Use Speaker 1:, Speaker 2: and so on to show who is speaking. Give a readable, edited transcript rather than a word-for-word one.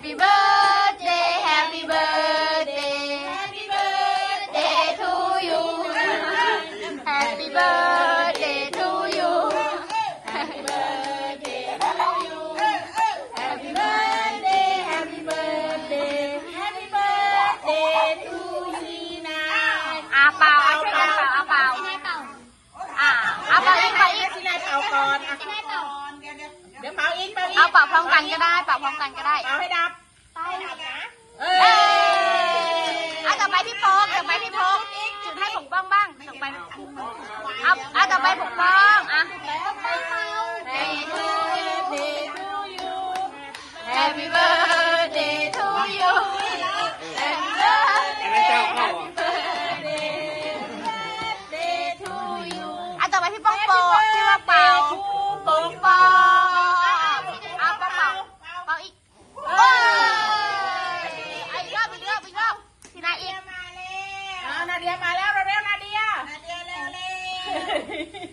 Speaker 1: Happy birthday Happy birthday Happy birthday to you Happy birthday to you Happy birthday to you Happy birthday Happy birthday Happy birthday to Sina เป่าช่วยกันเป่าเป่าอีก
Speaker 2: สินายเป่าก่อนเดี๋ยวเป่าอีก
Speaker 1: เอาเป่าพร้อมกันก็ได้เป่าให้ดับนะเอาต่อไปพี่โป๊กจุดให้ผมบ้างต่อไปเอาต่อไปผมบ้างHappy birthday to you Happy birthday to you เอาต่อไปพี่โป๊กพี่ว่าเป่าโป๊กเป่าอีกอีกรอบทีนาอีก
Speaker 2: นาเดียมาแล้วเร็วนาเดียเร็ว